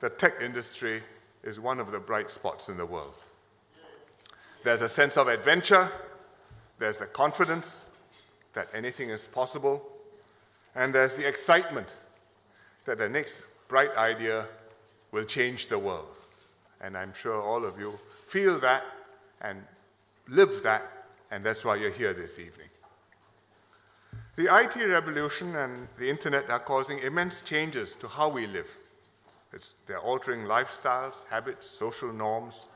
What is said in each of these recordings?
the tech industry is one of the bright spots in the world. There's a sense of adventure, there's the confidence that anything is possible, and there's the excitement that the next bright idea will change the world. And I'm sure all of you feel that and live that, and that's why you're here this evening. The IT revolution and the internet are causing immense changes to how we live. They're altering lifestyles, habits, social norms,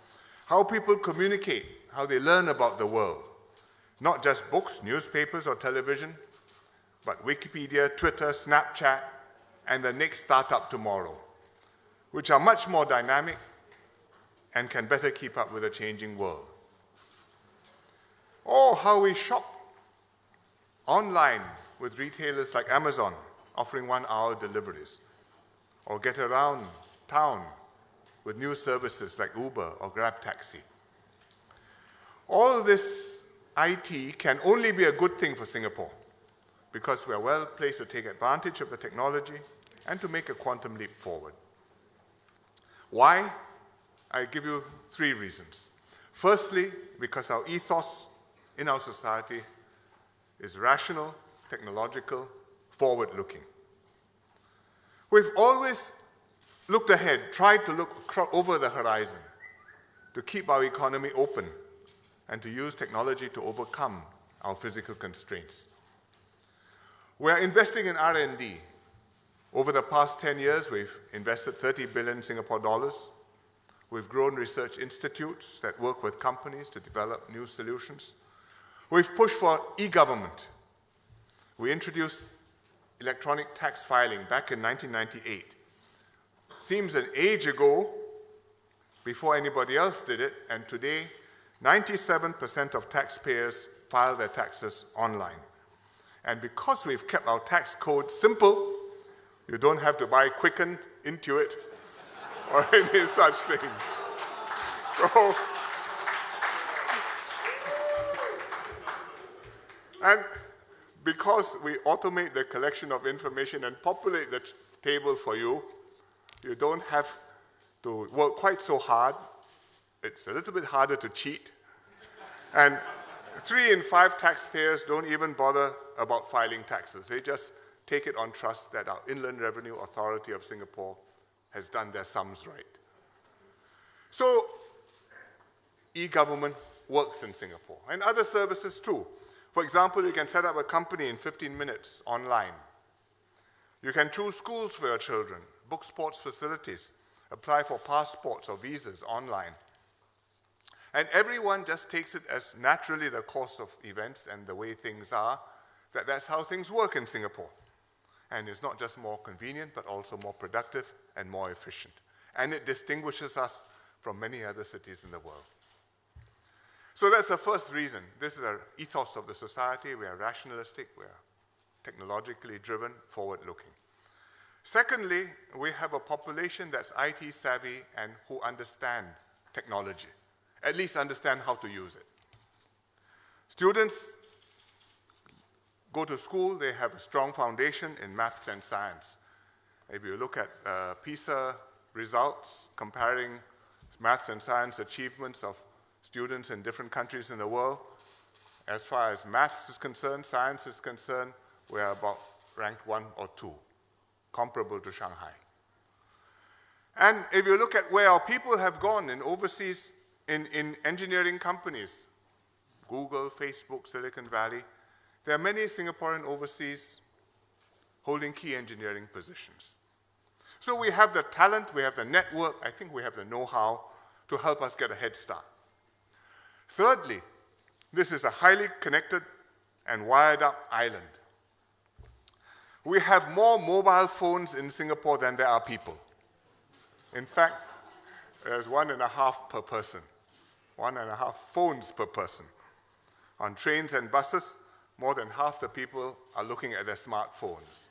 how people communicate, how they learn about the world. Not just books, newspapers, or television, but Wikipedia, Twitter, Snapchat, and the next startup tomorrow, which are much more dynamic and can better keep up with a changing world. Or how we shop online with retailers like Amazon offering 1-hour deliveries, or get around town with new services like Uber or Grab Taxi. All this IT can only be a good thing for Singapore because we're well placed to take advantage of the technology and to make a quantum leap forward. Why? I give you 3 reasons. Firstly, because our ethos in our society is rational, technological, forward-looking. We've always looked ahead, tried to look over the horizon, to keep our economy open, and to use technology to overcome our physical constraints. We're investing in R&D. Over the past 10 years, we've invested 30 billion Singapore dollars. We've grown research institutes that work with companies to develop new solutions. We've pushed for e-government. We introduced electronic tax filing back in 1998. Seems an age ago, before anybody else did it, and today, 97% of taxpayers file their taxes online. And because we've kept our tax code simple, you don't have to buy Quicken, Intuit, or any such thing. So, and because we automate the collection of information and populate the table for you, you don't have to work quite so hard. It's a little bit harder to cheat. And 3 in 5 taxpayers don't even bother about filing taxes. They just take it on trust that our Inland Revenue Authority of Singapore has done their sums right. So, e-government works in Singapore, and other services too. For example, you can set up a company in 15 minutes online. You can choose schools for your children, book sports facilities, apply for passports or visas online. And everyone just takes it as naturally the course of events and the way things are, that that's how things work in Singapore. And it's not just more convenient, but also more productive and more efficient. And it distinguishes us from many other cities in the world. So that's the first reason. This is our ethos of the society. We are rationalistic, we are technologically driven, forward-looking. Secondly, we have a population that's IT savvy and who understand technology, at least understand how to use it. Students go to school, they have a strong foundation in maths and science. If you look at PISA results comparing maths and science achievements of students in different countries in the world, as far as maths is concerned, science is concerned, we are about ranked 1 or 2, comparable to Shanghai. And if you look at where our people have gone in overseas, in engineering companies, Google, Facebook, Silicon Valley, there are many Singaporean overseas holding key engineering positions. So we have the talent, we have the network, I think we have the know-how to help us get a head start. Thirdly, this is a highly connected and wired up island. We have more mobile phones in Singapore than there are people. In fact, there's 1.5 per person, 1.5 phones per person. On trains and buses, more than half the people are looking at their smartphones.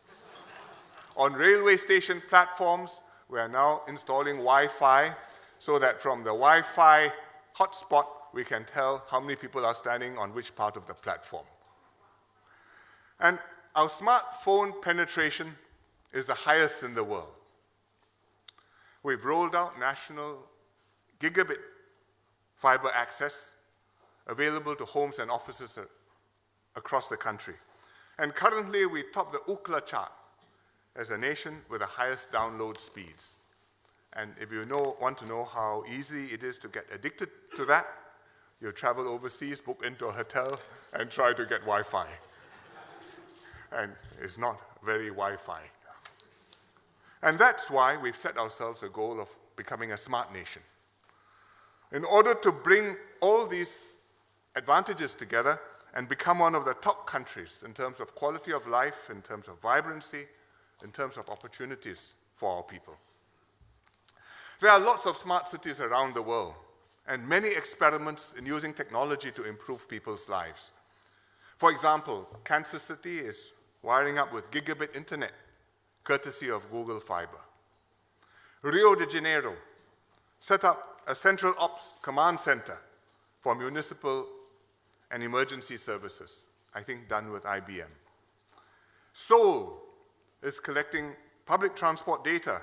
On railway station platforms, we are now installing Wi-Fi so that from the Wi-Fi hotspot, we can tell how many people are standing on which part of the platform. And our smartphone penetration is the highest in the world. We've rolled out national gigabit fiber access available to homes and offices across the country. And currently, we top the Ookla chart as a nation with the highest download speeds. And if you want to know how easy it is to get addicted to that, you travel overseas, book into a hotel, and try to get Wi-Fi. And it's not very Wi-Fi. And that's why we've set ourselves a goal of becoming a smart nation. In order to bring all these advantages together and become one of the top countries in terms of quality of life, in terms of vibrancy, in terms of opportunities for our people. There are lots of smart cities around the world, and many experiments in using technology to improve people's lives. For example, Kansas City is wiring up with gigabit internet, courtesy of Google Fiber. Rio de Janeiro set up a central ops command center for municipal and emergency services, I think done with IBM. Seoul is collecting public transport data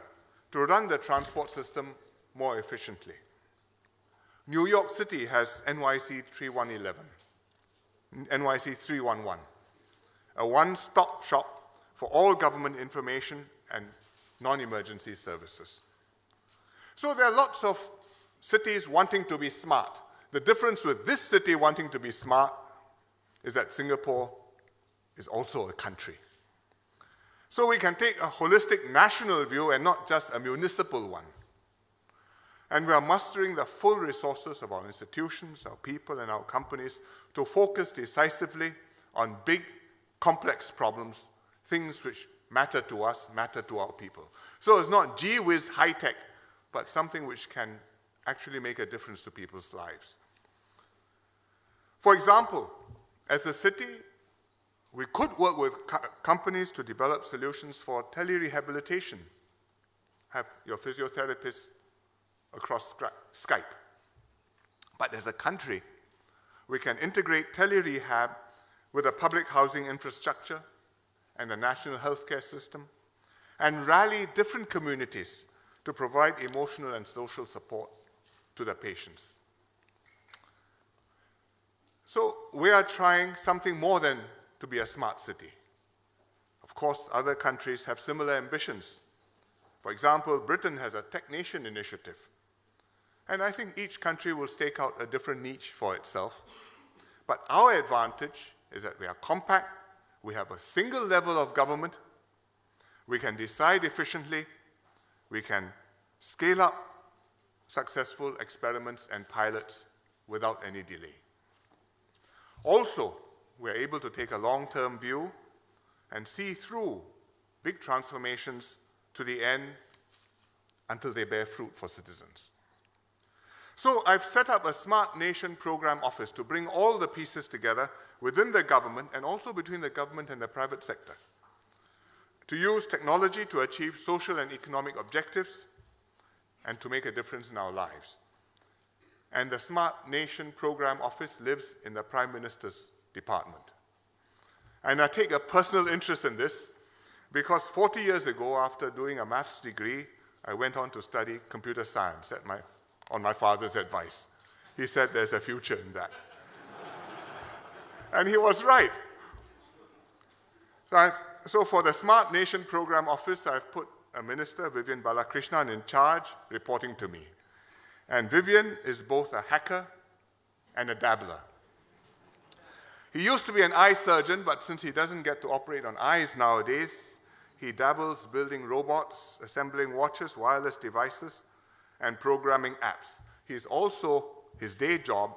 to run the transport system more efficiently. New York City has NYC 311, a one-stop shop for all government information and non-emergency services. So there are lots of cities wanting to be smart. The difference with this city wanting to be smart is that Singapore is also a country. So we can take a holistic national view and not just a municipal one. And we are mustering the full resources of our institutions, our people, and our companies to focus decisively on big, complex problems, things which matter to us, matter to our people. So it's not gee whiz high-tech, but something which can actually make a difference to people's lives. For example, as a city, we could work with companies to develop solutions for telerehabilitation. Have your physiotherapist across Skype. But as a country, we can integrate telerehab with a public housing infrastructure and the national healthcare system, and rally different communities to provide emotional and social support to the patients. So we are trying something more than to be a smart city. Of course, other countries have similar ambitions. For example, Britain has a Tech Nation initiative. And I think each country will stake out a different niche for itself. But our advantage is that we are compact, we have a single level of government, we can decide efficiently, we can scale up successful experiments and pilots without any delay. Also, we're able to take a long-term view and see through big transformations to the end until they bear fruit for citizens. So I've set up a Smart Nation Program Office to bring all the pieces together within the government and also between the government and the private sector, to use technology to achieve social and economic objectives and to make a difference in our lives. And the Smart Nation Program Office lives in the Prime Minister's department. And I take a personal interest in this because 40 years ago, after doing a maths degree, I went on to study computer science on my father's advice. He said there's a future in that. And he was right. So for the Smart Nation Program Office, I've put a minister, Vivian Balakrishnan, in charge, reporting to me. And Vivian is both a hacker and a dabbler. He used to be an eye surgeon, but since he doesn't get to operate on eyes nowadays, he dabbles building robots, assembling watches, wireless devices, and programming apps. His day job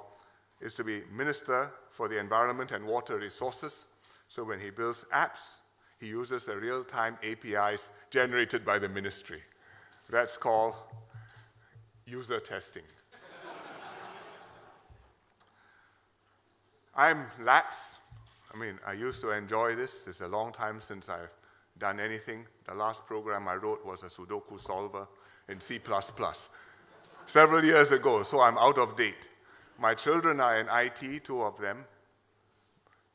is to be Minister for the Environment and Water Resources. So when he builds apps, he uses the real-time APIs generated by the ministry. That's called user testing. I'm lax. I used to enjoy this. It's a long time since I've done anything. The last program I wrote was a Sudoku solver in C++, several years ago, so I'm out of date. My children are in IT, two of them,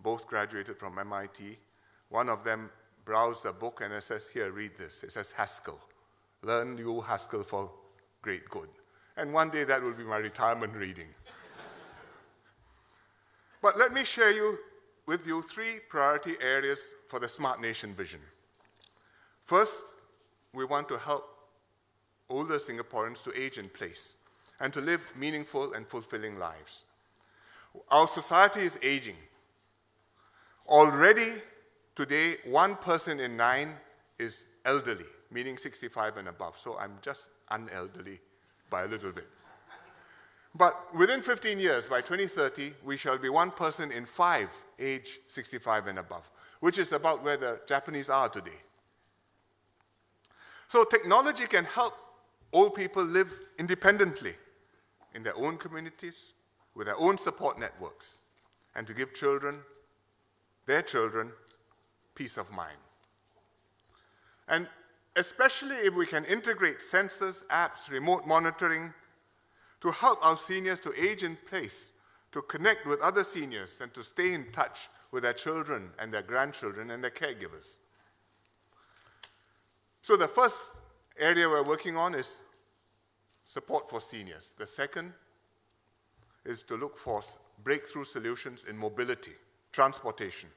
both graduated from MIT. One of them browsed a book and it says, here, read this. It says Haskell. Learn you Haskell for great good. And one day that will be my retirement reading. But let me share with you 3 priority areas for the Smart Nation vision. First, we want to help older Singaporeans to age in place and to live meaningful and fulfilling lives. Our society is aging. Already, today, 1 person in 9 is elderly, meaning 65 and above. So I'm just unelderly by a little bit. But within 15 years, by 2030, we shall be 1 person in 5 age 65 and above, which is about where the Japanese are today. So technology can help old people live independently in their own communities, with their own support networks, and to give their children, peace of mind. And especially if we can integrate sensors, apps, remote monitoring, to help our seniors to age in place, to connect with other seniors, and to stay in touch with their children and their grandchildren and their caregivers. So the first area we're working on is support for seniors. The second is to look for breakthrough solutions in mobility, transportation.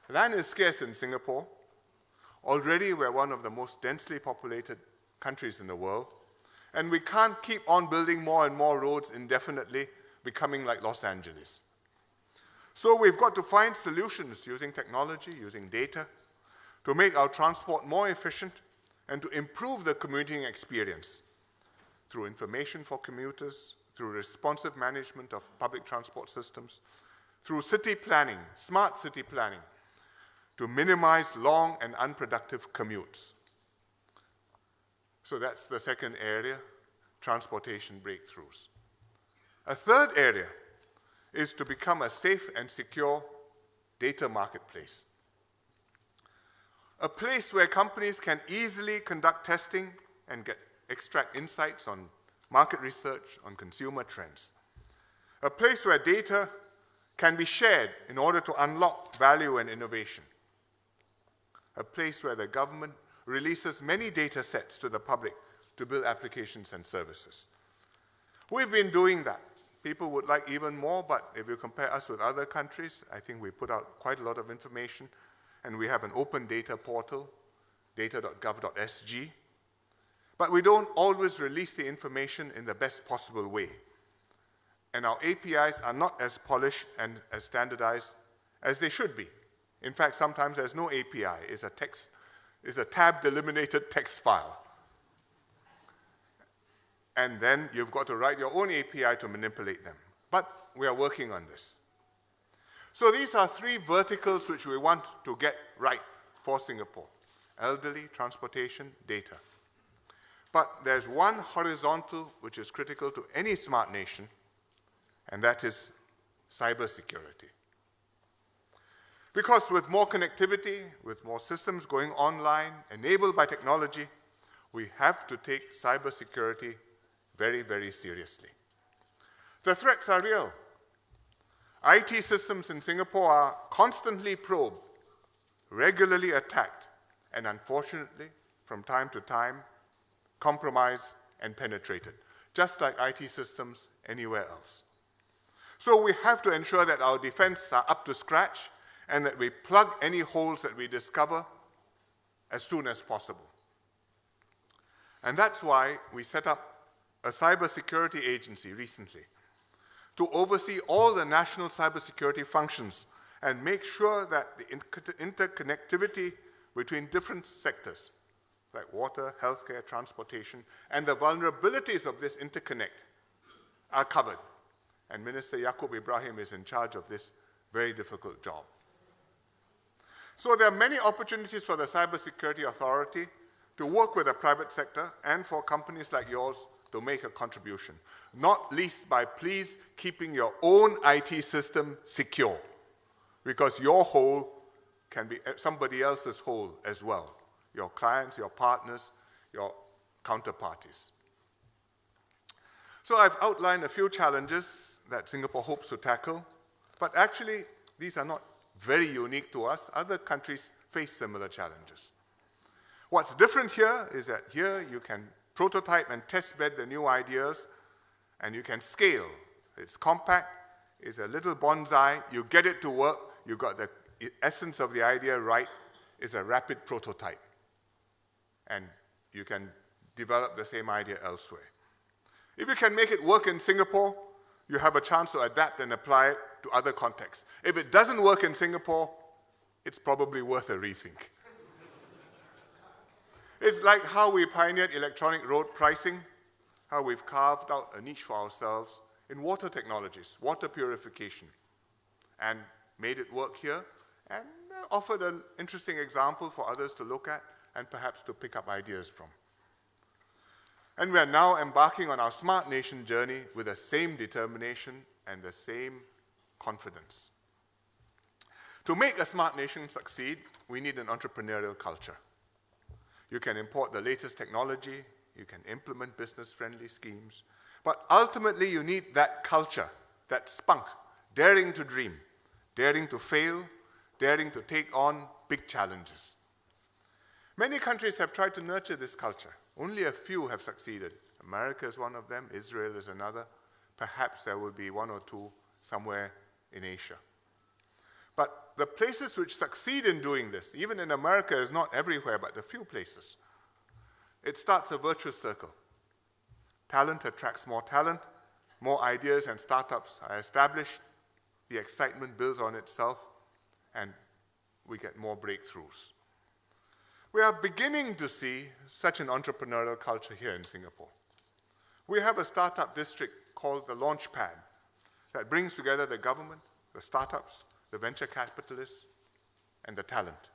Land is scarce in Singapore. Already we're one of the most densely populated countries in the world. And we can't keep on building more and more roads indefinitely, becoming like Los Angeles. So we've got to find solutions using technology, using data, to make our transport more efficient and to improve the commuting experience through information for commuters, through responsive management of public transport systems, through city planning, smart city planning, to minimize long and unproductive commutes. So that's the second area, transportation breakthroughs. A third area is to become a safe and secure data marketplace. A place where companies can easily conduct testing and extract insights on market research, on consumer trends. A place where data can be shared in order to unlock value and innovation. A place where the government releases many data sets to the public to build applications and services. We've been doing that. People would like even more, but if you compare us with other countries, I think we put out quite a lot of information, and we have an open data portal, data.gov.sg, but we don't always release the information in the best possible way. And our APIs are not as polished and as standardized as they should be. In fact, sometimes there's no API. It's a tab-delimited text file. And then you've got to write your own API to manipulate them. But we are working on this. So these are 3 verticals which we want to get right for Singapore: elderly, transportation, data. But there's one horizontal which is critical to any smart nation, and that is cybersecurity. Because with more connectivity, with more systems going online, enabled by technology, we have to take cybersecurity very, very seriously. The threats are real. IT systems in Singapore are constantly probed, regularly attacked, and unfortunately, from time to time, compromised and penetrated, just like IT systems anywhere else. So we have to ensure that our defense are up to scratch and that we plug any holes that we discover as soon as possible. And that's why we set up a cybersecurity agency recently to oversee all the national cybersecurity functions and make sure that the interconnectivity between different sectors, like water, healthcare, transportation, and the vulnerabilities of this interconnect are covered. And Minister Yaacob Ibrahim is in charge of this very difficult job. So there are many opportunities for the Cybersecurity Authority to work with the private sector and for companies like yours to make a contribution, not least by please keeping your own IT system secure, because your hole can be somebody else's hole as well, your clients, your partners, your counterparties. So I've outlined a few challenges that Singapore hopes to tackle, but actually these are not very unique to us. Other countries face similar challenges. What's different here is that here you can prototype and test bed the new ideas, and you can scale. It's compact, it's a little bonsai, you get it to work, you got the essence of the idea right, it's a rapid prototype. And you can develop the same idea elsewhere. If you can make it work in Singapore, you have a chance to adapt and apply it to other contexts. If it doesn't work in Singapore, it's probably worth a rethink. It's like how we pioneered electronic road pricing, how we've carved out a niche for ourselves in water technologies, water purification, and made it work here, and offered an interesting example for others to look at and perhaps to pick up ideas from. And we are now embarking on our Smart Nation journey with the same determination and the same confidence. To make a smart nation succeed, we need an entrepreneurial culture. You can import the latest technology, you can implement business-friendly schemes, but ultimately you need that culture, that spunk, daring to dream, daring to fail, daring to take on big challenges. Many countries have tried to nurture this culture. Only a few have succeeded. America is one of them, Israel is another. Perhaps there will be one or two somewhere in Asia. But the places which succeed in doing this, even in America, is not everywhere, but a few places. It starts a virtuous circle. Talent attracts more talent, more ideas and startups are established, the excitement builds on itself, and we get more breakthroughs. We are beginning to see such an entrepreneurial culture here in Singapore. We have a startup district called the Launchpad that brings together the government, the startups, the venture capitalists, and the talent.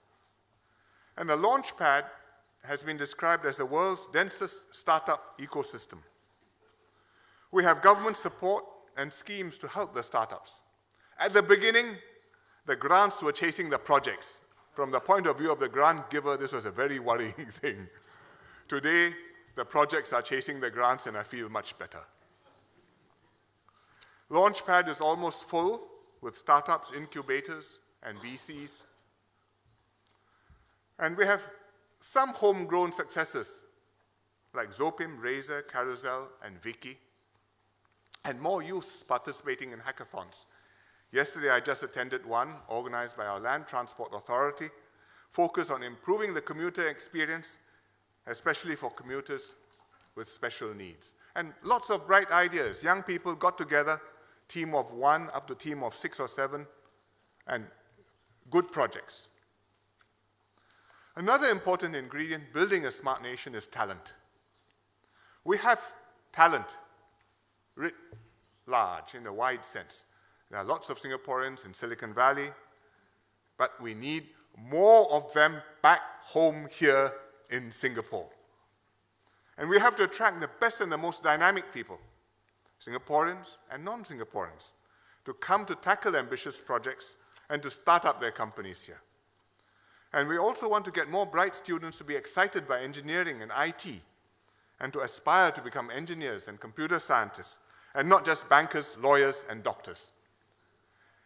And the Launchpad has been described as the world's densest startup ecosystem. We have government support and schemes to help the startups. At the beginning, the grants were chasing the projects. From the point of view of the grant giver, this was a very worrying thing. Today, the projects are chasing the grants, and I feel much better. Launchpad is almost full with startups, incubators, and VCs. And we have some homegrown successes like Zopim, Razer, Carousel, and Viki, and more youths participating in hackathons. Yesterday, I just attended one organized by our Land Transport Authority, focused on improving the commuter experience, especially for commuters with special needs. And lots of bright ideas. Young people got together, team of 1 up to team of 6 or 7, and good projects. Another important ingredient building a smart nation is talent. We have talent writ large in the wide sense. There are lots of Singaporeans in Silicon Valley, but we need more of them back home here in Singapore. And we have to attract the best and the most dynamic people, Singaporeans and non-Singaporeans, to come to tackle ambitious projects and to start up their companies here. And we also want to get more bright students to be excited by engineering and IT, and to aspire to become engineers and computer scientists, and not just bankers, lawyers, and doctors.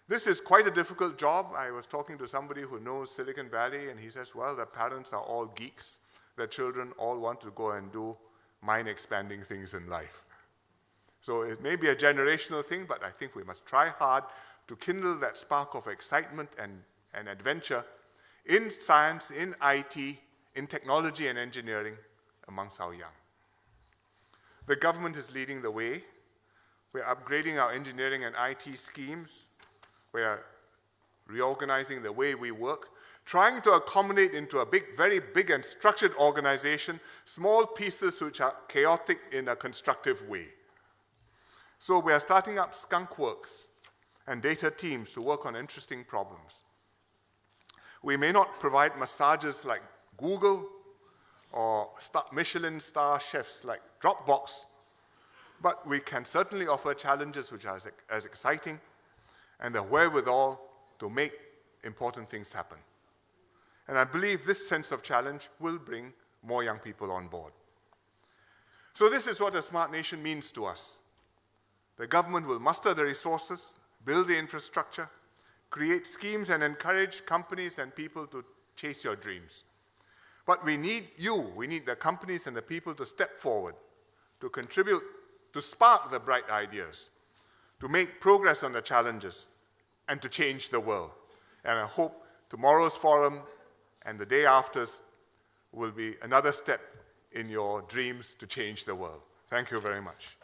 This is quite a difficult job. I was talking to somebody who knows Silicon Valley, and he says, well, their parents are all geeks. Their children all want to go and do mind-expanding things in life. So it may be a generational thing, but I think we must try hard to kindle that spark of excitement and adventure in science, in IT, in technology and engineering amongst our young. The government is leading the way. We're upgrading our engineering and IT schemes. We are reorganizing the way we work, trying to accommodate into a very big and structured organization, small pieces which are chaotic in a constructive way. So we are starting up skunk works and data teams to work on interesting problems. We may not provide massages like Google or Michelin star chefs like Dropbox, but we can certainly offer challenges which are as exciting and the wherewithal to make important things happen. And I believe this sense of challenge will bring more young people on board. So this is what a smart nation means to us. The government will muster the resources, build the infrastructure, create schemes and encourage companies and people to chase your dreams. But we need you, we need the companies and the people to step forward, to contribute, to spark the bright ideas, to make progress on the challenges, and to change the world. And I hope tomorrow's forum and the day after's will be another step in your dreams to change the world. Thank you very much.